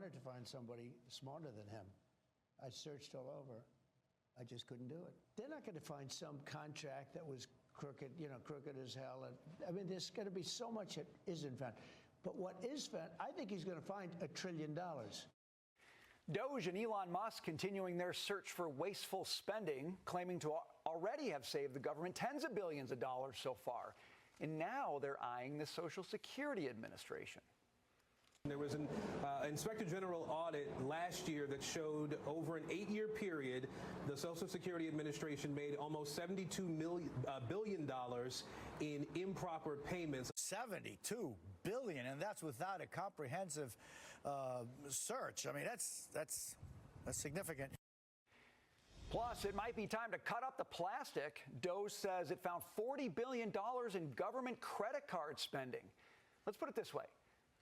wanted to find somebody smarter than him. I searched all over. I just couldn't do it. They're not going to find some contract that was crooked, crooked as hell. I mean, there's going to be so much that isn't found. But what is found, I think he's going to find $1 trillion. Doge and Elon Musk continuing their search for wasteful spending, claiming to already have saved the government tens of billions of dollars so far. And now they're eyeing the Social Security Administration. There was an Inspector General audit last year that showed over an 8-year period, the Social Security Administration made almost $72 billion in improper payments. $72 billion, and that's without a comprehensive search. I mean, that's significant. Plus, it might be time to cut up the plastic. Doge says it found $40 billion in government credit card spending. Let's put it this way.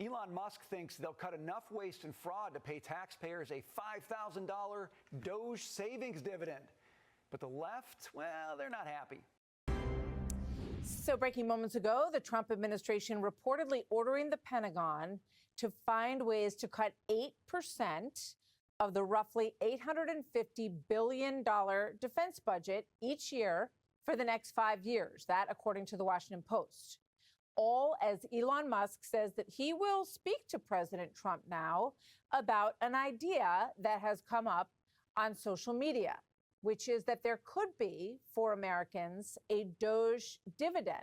Elon Musk thinks they'll cut enough waste and fraud to pay taxpayers a $5,000 Doge savings dividend. But the left, well, they're not happy. So breaking moments ago, the Trump administration reportedly ordering the Pentagon to find ways to cut 8% of the roughly $850 billion defense budget each year for the next 5 years. That, according to the Washington Post. All as Elon Musk says that he will speak to President Trump now about an idea that has come up on social media, which is that there could be, for Americans, a Doge dividend,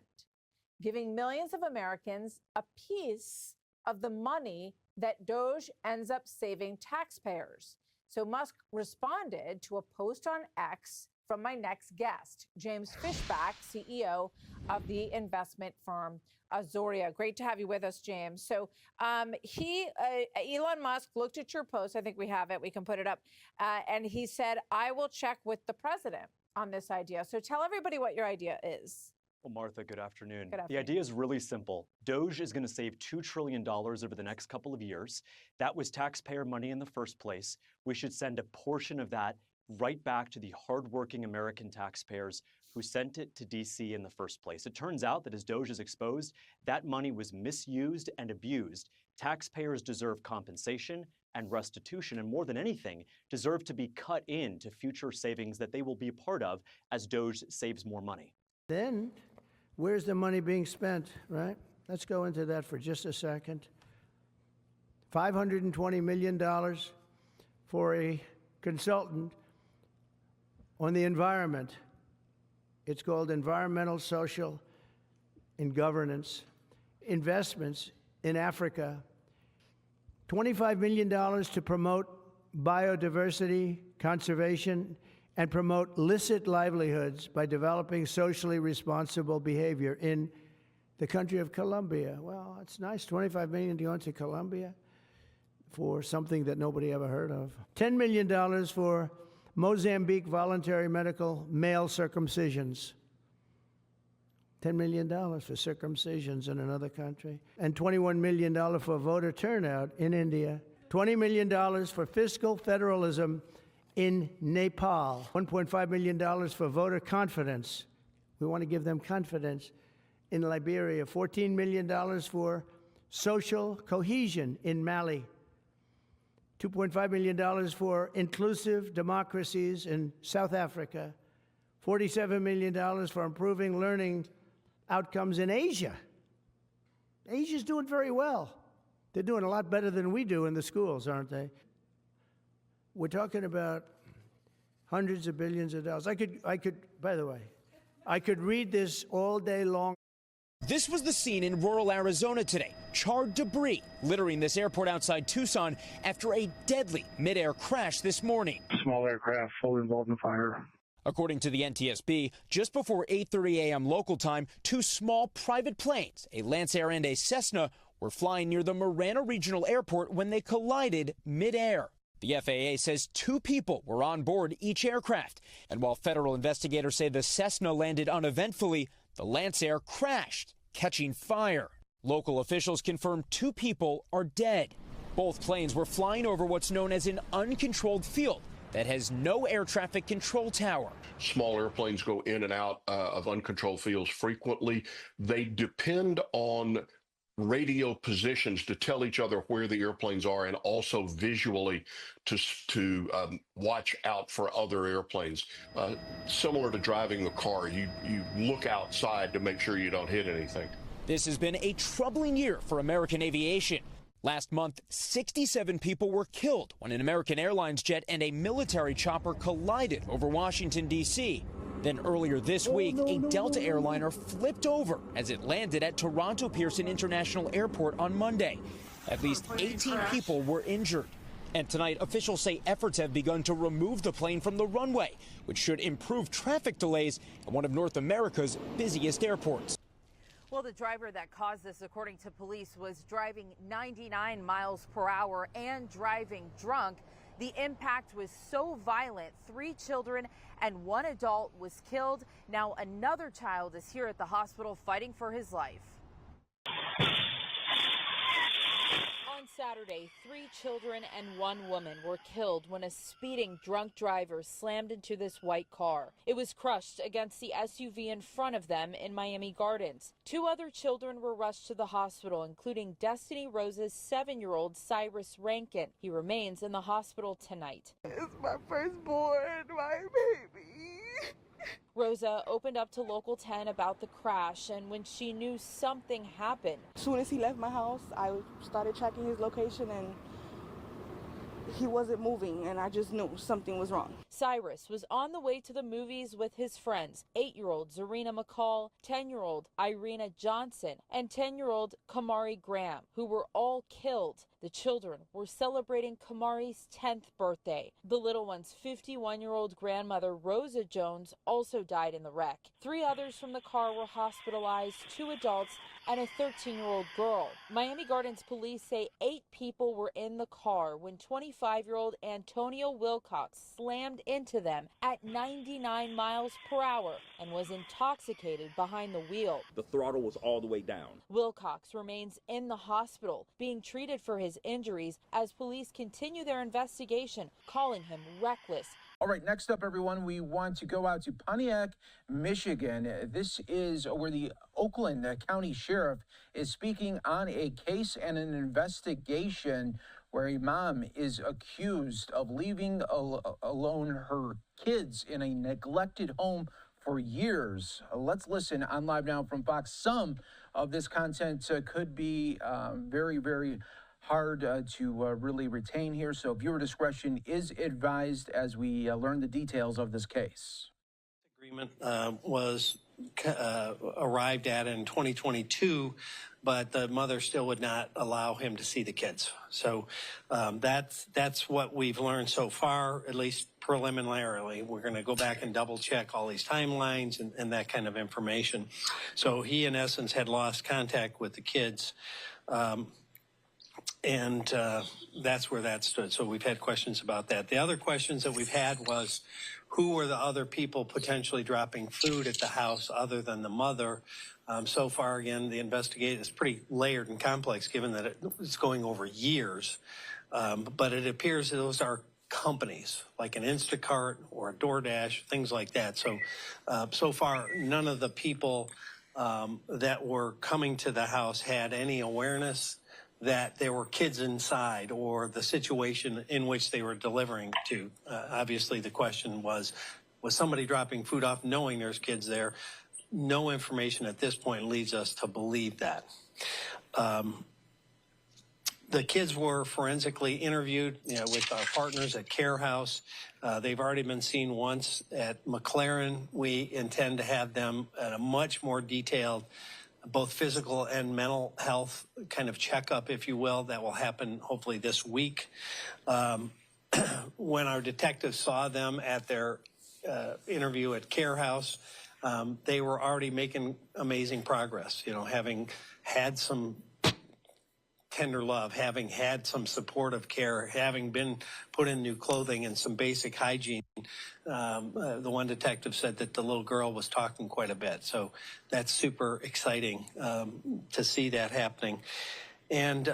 giving millions of Americans a piece of the money that Doge ends up saving taxpayers. So Musk responded to a post on X from my next guest, James Fishback, CEO of the investment firm Azoria. Great to have you with us, James. So Elon Musk looked at your post. I think we have it. We can put it up. And he said, I will check with the president on this idea. So tell everybody what your idea is. Well, Martha, good afternoon. Good afternoon. The idea is really simple. Doge is going to save $2 trillion over the next couple of years. That was taxpayer money in the first place. We should send a portion of that right back to the hardworking American taxpayers who sent it to D.C. in the first place. It turns out that as Doge is exposed, that money was misused and abused. Taxpayers deserve compensation and restitution, and more than anything, deserve to be cut into future savings that they will be a part of as Doge saves more money. Then, where's the money being spent, right? Let's go into that for just a second. $520 million for a consultant on the environment. It's called Environmental, Social, and Governance. Investments in Africa. $25 million to promote biodiversity, conservation, and promote licit livelihoods by developing socially responsible behavior in the country of Colombia. Well, it's nice, $25 million to go into Colombia for something that nobody ever heard of. $10 million for Mozambique voluntary medical male circumcisions. $10 million for circumcisions in another country. And $21 million for voter turnout in India. $20 million for fiscal federalism in Nepal. $1.5 million for voter confidence. We want to give them confidence in Liberia. $14 million for social cohesion in Mali. $2.5 million for inclusive democracies in South Africa. $47 million for improving learning outcomes in Asia. Asia's doing very well. They're doing a lot better than we do in the schools, aren't they? We're talking about hundreds of billions of dollars. I could, by the way, I could read this all day long. This was the scene in rural Arizona today. Charred debris littering this airport outside Tucson after a deadly mid-air crash this morning. Small aircraft fully involved in the fire. According to the NTSB, just before 8:30 a.m. local time, two small private planes, a Lancer and a Cessna, were flying near the Marana Regional Airport when they collided mid-air. The FAA says 2 people were on board each aircraft. And while federal investigators say the Cessna landed uneventfully, the Lancer crashed, catching fire. Local officials confirm 2 people are dead. Both planes were flying over what's known as an uncontrolled field that has no air traffic control tower. Small airplanes go in and out of uncontrolled fields frequently. They depend on radio positions to tell each other where the airplanes are, and also visually to watch out for other airplanes. Similar to driving a car, you look outside to make sure you don't hit anything. This has been a troubling year for American aviation. Last month, 67 people were killed when an American Airlines jet and a military chopper collided over Washington, D.C. Then earlier this week, a Delta airliner flipped over as it landed at Toronto Pearson International Airport on Monday. At least 18 people were injured. And tonight, officials say efforts have begun to remove the plane from the runway, which should improve traffic delays at one of North America's busiest airports. Well, the driver that caused this, according to police, was driving 99 miles per hour and driving drunk. The impact was so violent, 3 children and 1 adult was killed. Now another child is here at the hospital fighting for his life. On Saturday, 3 children and 1 woman were killed when a speeding drunk driver slammed into this white car. It was crushed against the SUV in front of them in Miami Gardens. 2 other children were rushed to the hospital, including Destiny Rose's 7-year-old Cyrus Rankin. He remains in the hospital tonight. It's my firstborn, my baby. Rosa opened up to Local 10 about the crash and when she knew something happened. As soon as he left my house, I started tracking his location and he wasn't moving, and I just knew something was wrong. Cyrus was on the way to the movies with his friends, 8-year-old Zarina McCall, 10-year-old Irina Johnson, and 10-year-old Kamari Graham, who were all killed. The children were celebrating Kamari's 10th birthday. The little one's 51-year-old grandmother, Rosa Jones, also died in the wreck. 3 others from the car were hospitalized, 2 adults and a 13-year-old girl. Miami Gardens police say 8 people were in the car when 25-year-old Antonio Wilcox slammed into them at 99 miles per hour and was intoxicated behind the wheel. The throttle was all the way down. Wilcox remains in the hospital, being treated for his injuries as police continue their investigation, calling him reckless. All right, next up, everyone, we want to go out to Pontiac, Michigan. This is where the Oakland County Sheriff is speaking on a case and an investigation where a mom is accused of leaving alone her kids in a neglected home for years. Let's listen on Live Now from Fox. Some of this content could be very, very hard to really retain here, so viewer discretion is advised as we learn the details of this case. Agreement was arrived at in 2022, but the mother still would not allow him to see the kids. So that's what we've learned so far, at least preliminarily. We're going to go back and double check all these timelines and that kind of information. So he, in essence, had lost contact with the kids. And that's where that stood. So we've had questions about that. The other questions that we've had was, who were the other people potentially dropping food at the house other than the mother? So far, again, the investigation is pretty layered and complex, given that it's going over years. But it appears that those are companies, like an Instacart or a DoorDash, things like that. So, so far, none of the people that were coming to the house had any awareness that there were kids inside or the situation in which they were delivering to. Obviously, the question was somebody dropping food off knowing there's kids there? No information at this point leads us to believe that. The kids were forensically interviewed with our partners at Care House. They've already been seen once at McLaren. We intend to have them at a much more detailed both physical and mental health kind of checkup, if you will, that will happen hopefully this week. When our detectives saw them at their interview at Care House, they were already making amazing progress, having had some tender love, having had some supportive care, having been put in new clothing and some basic hygiene. The one detective said that the little girl was talking quite a bit. So that's super exciting to see that happening. And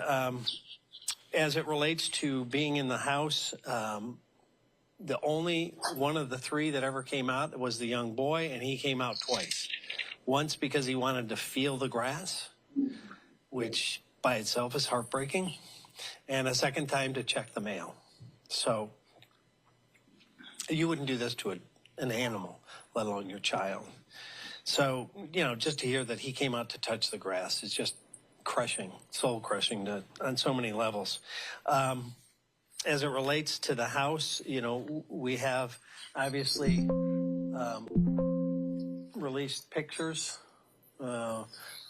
as it relates to being in the house, the only one of the 3 that ever came out was the young boy, and he came out twice. Once because he wanted to feel the grass, which by itself is heartbreaking, and a second time to check the mail. So you wouldn't do this to an animal, let alone your child. So, you know, just to hear that he came out to touch the grass is just crushing, soul crushing on so many levels. As it relates to the house, you know, we have obviously released pictures.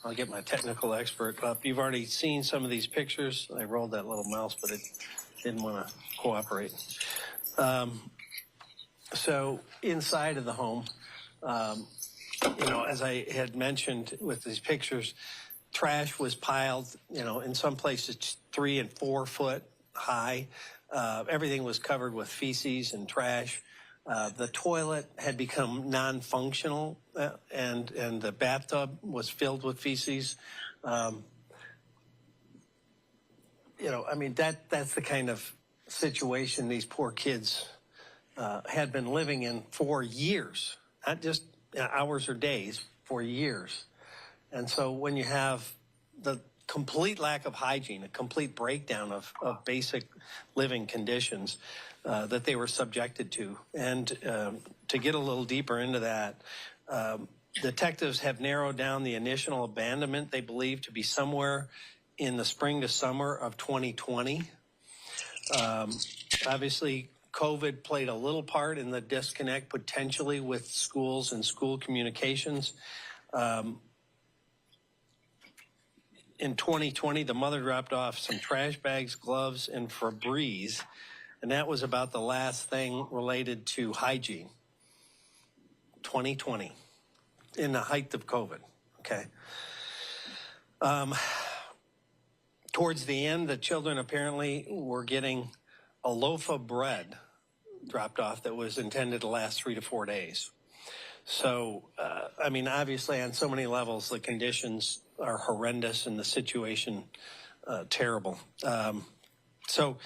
I'll get my technical expert up. You've already seen some of these pictures. I rolled that little mouse, but it didn't want to cooperate. So inside of the home, you know, as I had mentioned with these pictures, trash was piled, you know, in some places 3 and 4 foot high. Everything was covered with feces and trash. The toilet had become non-functional, and the bathtub was filled with feces. You know, I mean, that's the kind of situation these poor kids had been living in for years, not just hours or days, for years. And so when you have the complete lack of hygiene, a complete breakdown of basic living conditions that they were subjected to. And to get a little deeper into that, detectives have narrowed down the initial abandonment they believe to be somewhere in the spring to summer of 2020. Obviously, COVID played a little part in the disconnect potentially with schools and school communications. In 2020, the mother dropped off some trash bags, gloves, and Febreze, and that was about the last thing related to hygiene. 2020, in the height of COVID, okay? Towards the end, the children apparently were getting a loaf of bread dropped off that was intended to last 3 to 4 days. So, I mean, obviously on so many levels, the conditions are horrendous and the situation terrible. So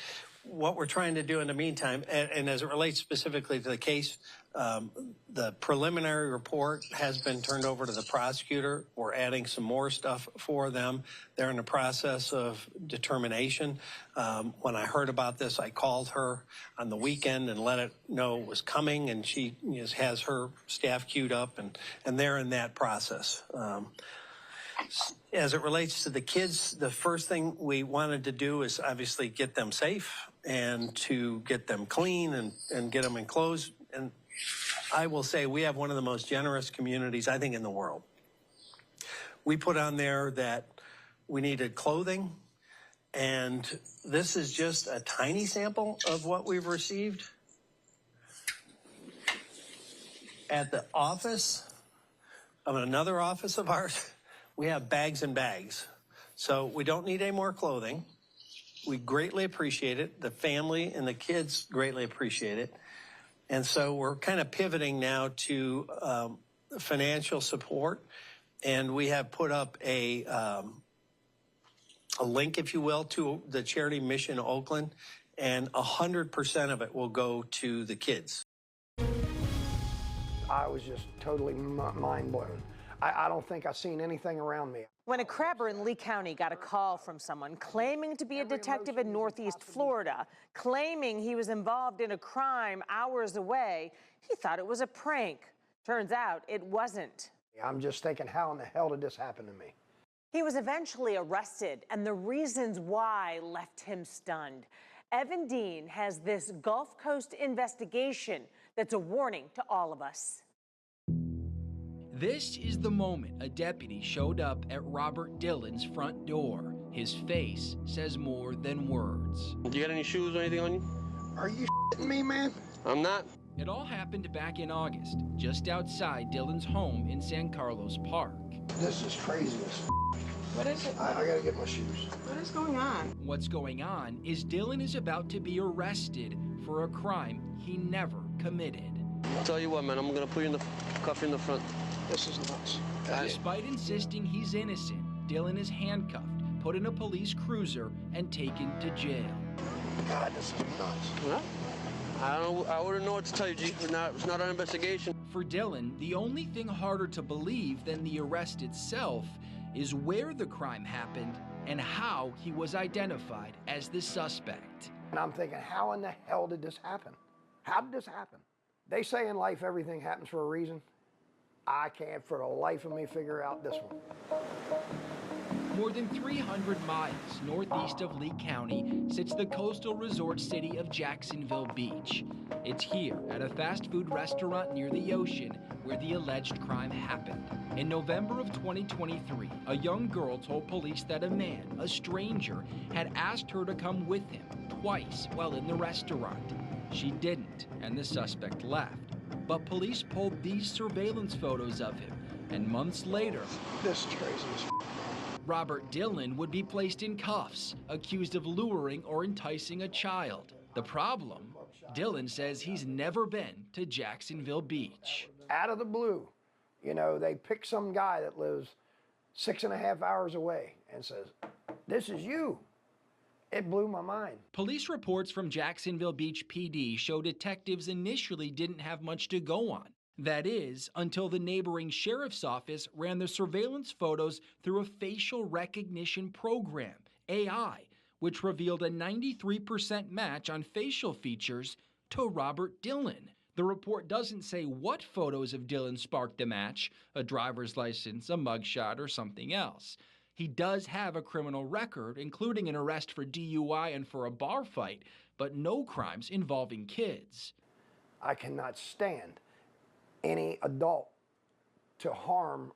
what we're trying to do in the meantime, and as it relates specifically to the case, the preliminary report has been turned over to the prosecutor. We're adding some more stuff for them. They're in the process of determination. When I heard about this, I called her on the weekend and let it know it was coming, and she has her staff queued up, and they're in that process. As it relates to the kids, the first thing we wanted to do is obviously get them safe and to get them clean and get them enclosed. And I will say we have one of the most generous communities, I think, in the world. We put on there that we needed clothing, and this is just a tiny sample of what we've received. At the office of another office of ours, we have bags and bags. So we don't need any more clothing. We greatly appreciate it. The family and the kids greatly appreciate it. And so we're kind of pivoting now to financial support. And we have put up a link, if you will, to the charity Mission Oakland. And 100% of it will go to the kids. I was just totally mind blown. I don't think I've seen anything around me. When a crabber in Lee County got a call from someone claiming to be a detective in Northeast Florida, claiming he was involved in a crime hours away, he thought it was a prank. Turns out it wasn't. I'm just thinking, how in the hell did this happen to me? He was eventually arrested, and the reasons why left him stunned. Evan Dean has this Gulf Coast investigation that's a warning to all of us. This is the moment a deputy showed up at Robert Dillon's front door. His face says more than words. You got any shoes or anything on you? Are you shitting me, man? I'm not. It all happened back in August, just outside Dillon's home in San Carlos Park. This is crazy as What is it? I gotta get my shoes. What is going on? What's going on is Dillon is about to be arrested for a crime he never committed. I'll tell you what, man, I'm gonna put you in the cuff in the front. This is nuts. Despite insisting he's innocent, Dillon is handcuffed, put in a police cruiser, and taken to jail. God, this is nuts. Well, I wouldn't know what to tell you, G. It's not our investigation. For Dillon, the only thing harder to believe than the arrest itself is where the crime happened and how he was identified as the suspect. And I'm thinking, how in the hell did this happen? How did this happen? They say in life everything happens for a reason. I can't for the life of me figure out this one. More than 300 miles northeast of Lee County sits the coastal resort city of Jacksonville Beach. It's here at a fast food restaurant near the ocean where the alleged crime happened. In November of 2023, a young girl told police that a man, a stranger, had asked her to come with him twice while in the restaurant. She didn't, and the suspect left. But police pulled these surveillance photos of him, and months later, this is crazy as Robert Dillon would be placed in cuffs, accused of luring or enticing a child. The problem? Dillon says he's never been to Jacksonville Beach. Out of the blue, you know, they pick some guy that lives 6.5 hours away and says, "This is you." It blew my mind. Police reports from Jacksonville Beach PD show detectives initially didn't have much to go on. That is, until the neighboring sheriff's office ran the surveillance photos through a facial recognition program, AI, which revealed a 93% match on facial features to Robert Dillon. The report doesn't say what photos of Dillon sparked the match, a driver's license, a mugshot, or something else. He does have a criminal record, including an arrest for DUI and for a bar fight, but no crimes involving kids. I cannot stand any adult to harm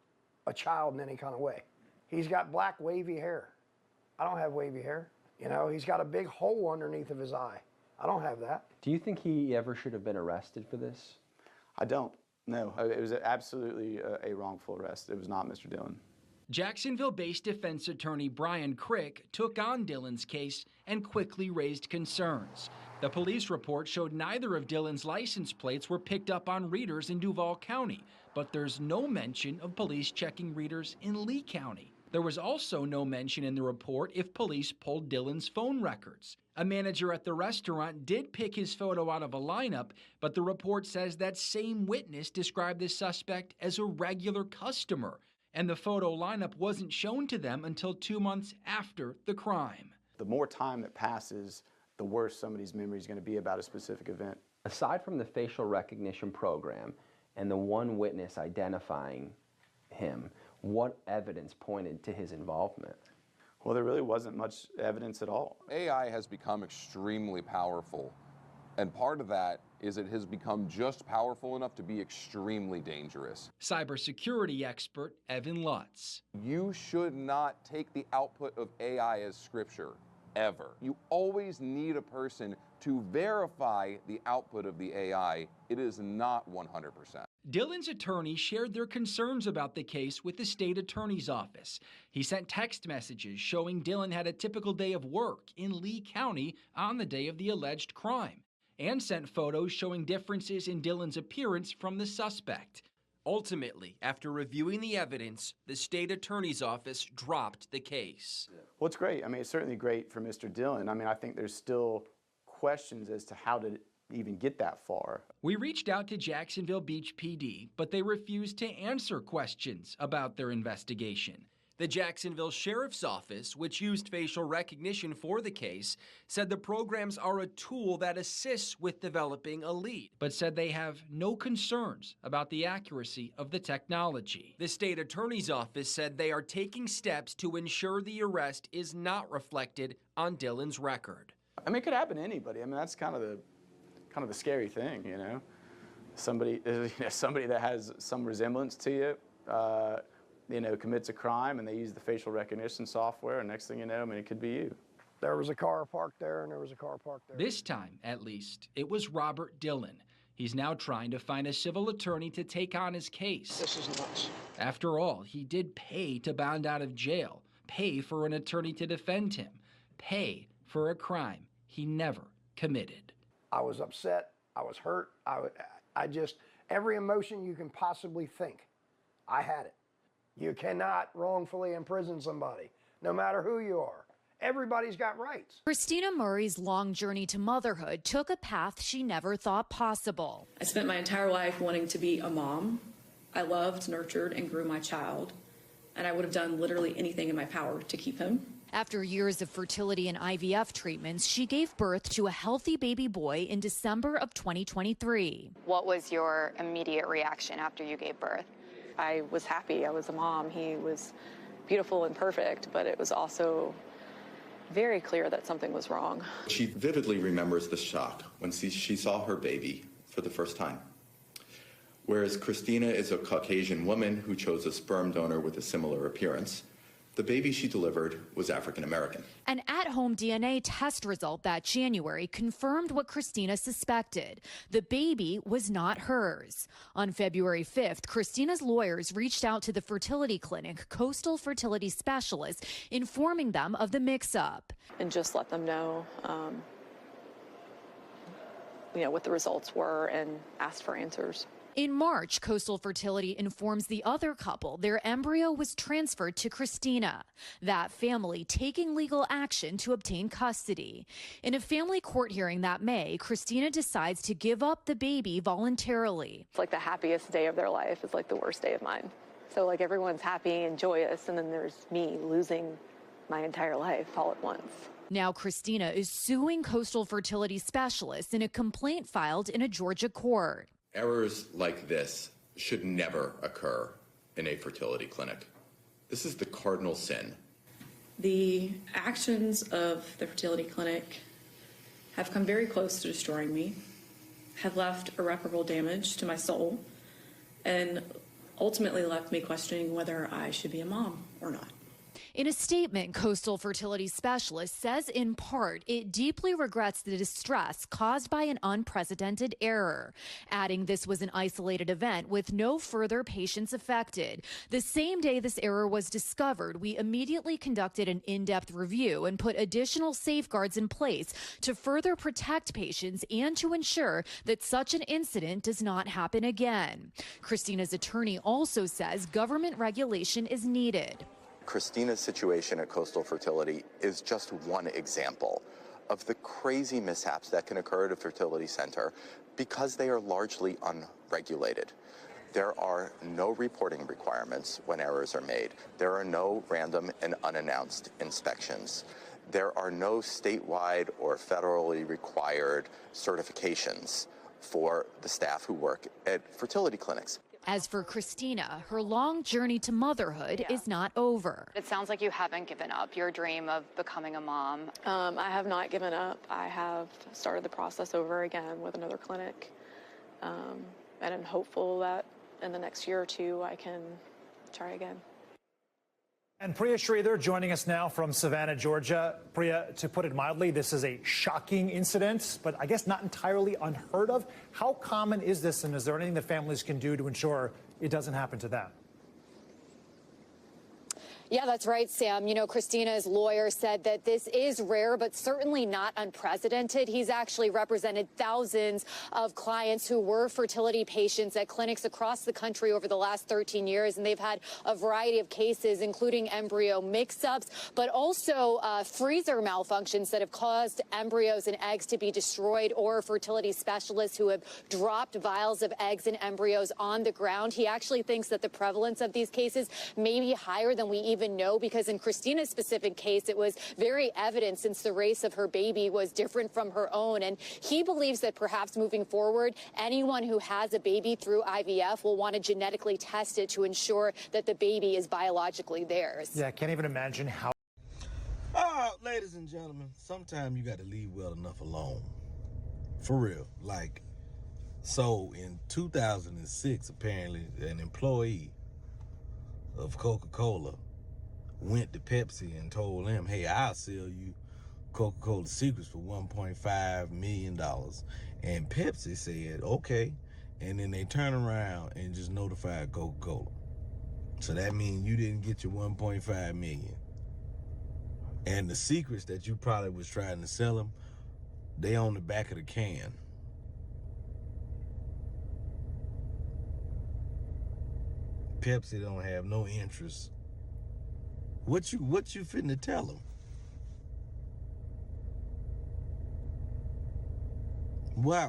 a child in any kind of way. He's got black wavy hair. I don't have wavy hair. You know, he's got a big hole underneath of his eye. I don't have that. Do you think he ever should have been arrested for this? I don't. No, it was absolutely a wrongful arrest. It was not Mr. Dillon. Jacksonville-based defense attorney Brian Crick took on Dillon's case and quickly raised concerns. The police report showed neither of Dillon's license plates were picked up on readers in Duval County, but there's no mention of police checking readers in Lee County. There was also no mention in the report if police pulled Dillon's phone records. A manager at the restaurant did pick his photo out of a lineup, but the report says that same witness described the suspect as a regular customer, and the photo lineup wasn't shown to them until 2 months after the crime. The more time that passes, the worse somebody's memory is going to be about a specific event. Aside from the facial recognition program and the one witness identifying him, what evidence pointed to his involvement? Well, there really wasn't much evidence at all. AI has become extremely powerful, and part of that is it has become just powerful enough to be extremely dangerous. Cybersecurity expert Evan Lutz. You should not take the output of AI as scripture, ever. You always need a person to verify the output of the AI. It is not 100%. Dillon's attorney shared their concerns about the case with the state attorney's office. He sent text messages showing Dillon had a typical day of work in Lee County on the day of the alleged crime, and sent photos showing differences in Dillon's appearance from the suspect. Ultimately, after reviewing the evidence, the state attorney's office dropped the case. Well, it's great. I mean, it's certainly great for Mr. Dillon. I mean, I think there's still questions as to how did it even get that far. We reached out to Jacksonville Beach PD, but they refused to answer questions about their investigation. The Jacksonville Sheriff's Office, which used facial recognition for the case, said the programs are a tool that assists with developing a lead, but said they have no concerns about the accuracy of the technology. The state attorney's office said they are taking steps to ensure the arrest is not reflected on Dillon's record. I mean, it could happen to anybody. I mean, that's kind of the scary thing, you know? Somebody that has some resemblance to you, commits a crime and they use the facial recognition software, and next thing you know, I mean, it could be you. There was a car parked there and there was a car parked there. This time, at least, it was Robert Dillon. He's now trying to find a civil attorney to take on his case. This is nuts. After all, he did pay to bond out of jail, pay for an attorney to defend him, pay for a crime he never committed. I was upset. I was hurt. I just, every emotion you can possibly think, I had it. You cannot wrongfully imprison somebody, no matter who you are. Everybody's got rights. Christina Murray's long journey to motherhood took a path she never thought possible. I spent my entire life wanting to be a mom. I loved, nurtured, and grew my child, and I would have done literally anything in my power to keep him. After years of fertility and IVF treatments, she gave birth to a healthy baby boy in December of 2023. What was your immediate reaction after you gave birth? I was happy. I was a mom. He was beautiful and perfect, but it was also very clear that something was wrong. She vividly remembers the shock when she saw her baby for the first time. Whereas Christina is a Caucasian woman who chose a sperm donor with a similar appearance, the baby she delivered was African American. An at-home DNA test result that January confirmed what Christina suspected. The baby was not hers. On February 5th, Christina's lawyers reached out to the fertility clinic, Coastal Fertility Specialists, informing them of the mix-up. And just let them know, what the results were and asked for answers. In March, Coastal Fertility informs the other couple their embryo was transferred to Christina, that family taking legal action to obtain custody. In a family court hearing that May, Christina decides to give up the baby voluntarily. It's like the happiest day of their life. It's like the worst day of mine. So like everyone's happy and joyous, and then there's me losing my entire life all at once. Now Christina is suing Coastal Fertility Specialists in a complaint filed in a Georgia court. Errors like this should never occur in a fertility clinic. This is the cardinal sin. The actions of the fertility clinic have come very close to destroying me, have left irreparable damage to my soul, and ultimately left me questioning whether I should be a mom or not. In a statement, Coastal Fertility Specialist says in part it deeply regrets the distress caused by an unprecedented error, adding this was an isolated event with no further patients affected. The same day this error was discovered, we immediately conducted an in-depth review and put additional safeguards in place to further protect patients and to ensure that such an incident does not happen again. Christina's attorney also says government regulation is needed. Christina's situation at Coastal Fertility is just one example of the crazy mishaps that can occur at a fertility center because they are largely unregulated. There are no reporting requirements when errors are made. There are no random and unannounced inspections. There are no statewide or federally required certifications for the staff who work at fertility clinics. As for Christina, her long journey to motherhood is not over. It sounds like you haven't given up your dream of becoming a mom. I have not given up. I have started the process over again with another clinic, and I'm hopeful that in the next year or two I can try again. And Priya Sridhar joining us now from Savannah, Georgia. Priya, to put it mildly, this is a shocking incident, but I guess not entirely unheard of. How common is this, and is there anything that families can do to ensure it doesn't happen to them? Yeah, that's right, Sam. You know, Christina's lawyer said that this is rare, but certainly not unprecedented. He's actually represented thousands of clients who were fertility patients at clinics across the country over the last 13 years, and they've had a variety of cases, including embryo mix-ups, but also freezer malfunctions that have caused embryos and eggs to be destroyed, or fertility specialists who have dropped vials of eggs and embryos on the ground. He actually thinks that the prevalence of these cases may be higher than we even know, because in Christina's specific case, it was very evident since the race of her baby was different from her own. And he believes that perhaps moving forward, anyone who has a baby through IVF will want to genetically test it to ensure that the baby is biologically theirs. Yeah, I can't even imagine how. Ladies and gentlemen, sometimes you got to leave well enough alone. For real. Like, so in 2006, apparently, an employee of Coca Cola went to Pepsi and told them, hey, I'll sell you Coca Cola Secrets for $1.5 million. And Pepsi said, okay. And then they turn around and just notified Coca Cola. So that means you didn't get your $1.5 million. And the secrets that you probably was trying to sell them, they on the back of the can. Pepsi don't have no interest. What you finna tell them? Why,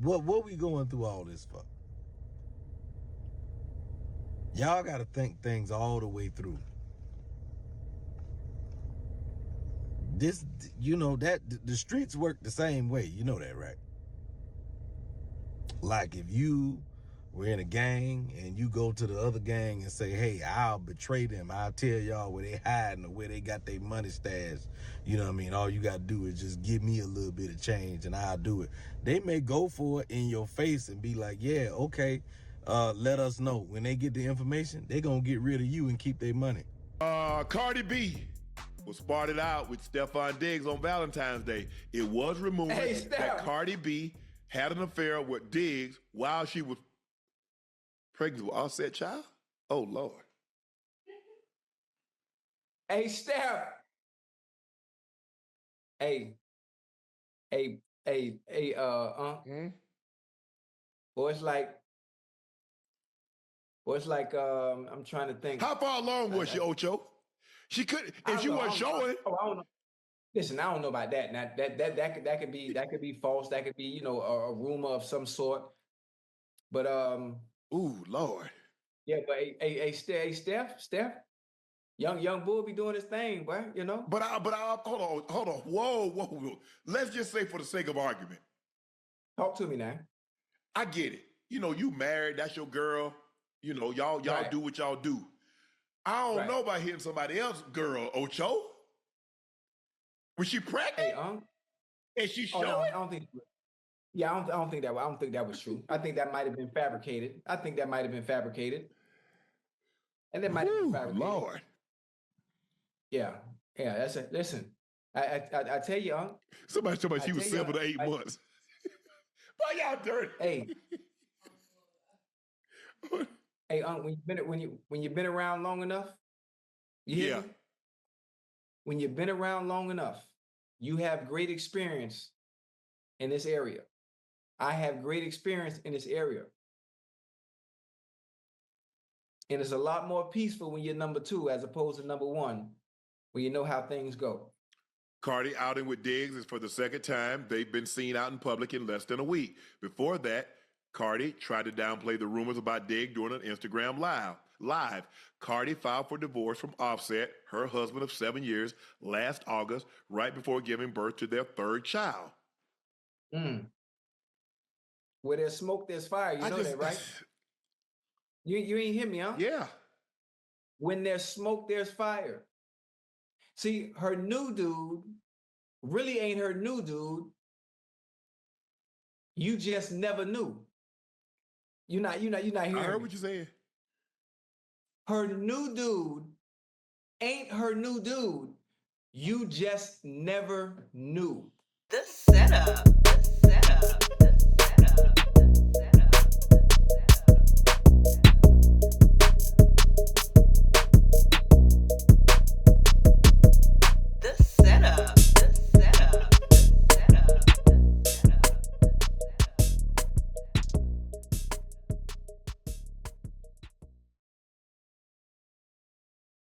what we going through all this for? Y'all gotta think things all the way through. This, you know, that the streets work the same way. You know that, right? Like if you were in a gang and you go to the other gang and say, hey, I'll betray them. I'll tell y'all where they hiding or where they got their money stashed. You know what I mean? All you got to do is just give me a little bit of change and I'll do it. They may go for it in your face and be like, yeah, okay, let us know. When they get the information, they going to get rid of you and keep their money. Cardi B was spotted out with Stefon Diggs on Valentine's Day. It was rumored that Cardi B had an affair with Diggs while she was pregnant with Offset child? Oh, Lord. Hey, Steph. Hey, Boy, it's like, I'm trying to think. How far along was she, Ocho? She couldn't, if she wasn't showing. I don't know. Listen, I don't know about that. Now that could be false. That could be, you know, a rumor of some sort. But ooh, Lord. Yeah, but hey, Steph, young bull be doing his thing, boy. You know. But I hold on. Whoa. Let's just say for the sake of argument. Talk to me now. I get it. You know, you married. That's your girl. You know, y'all right. Do what y'all do. I don't know about hitting somebody else's girl, Ocho. Was she pregnant? Hey, and she showing? No, I don't think. Yeah, I don't think that was true. I think that might have been fabricated. And that might have been fabricated. Lord. Yeah. That's it. Listen, I tell you, Somebody told me she was 7 to 8 months. Why y'all dirty? Hey. Hey, when you've been around long enough, you hear me? When you've been around long enough, you have great experience in this area. I have great experience in this area. And it's a lot more peaceful when you're number 2 as opposed to number 1, where you know how things go. Cardi outing with Diggs is for the second time. They've been seen out in public in less than a week. Before that, Cardi tried to downplay the rumors about Diggs during an Instagram live. Cardi filed for divorce from Offset, her husband of 7 years, last August, right before giving birth to their 3rd child. Where there's smoke, there's fire. You know that, right? You ain't hear me, huh? Yeah. When there's smoke, there's fire. See, her new dude really ain't her new dude. You just never knew. You're not hearing. I heard what you said. Her new dude ain't her new dude. You just never knew.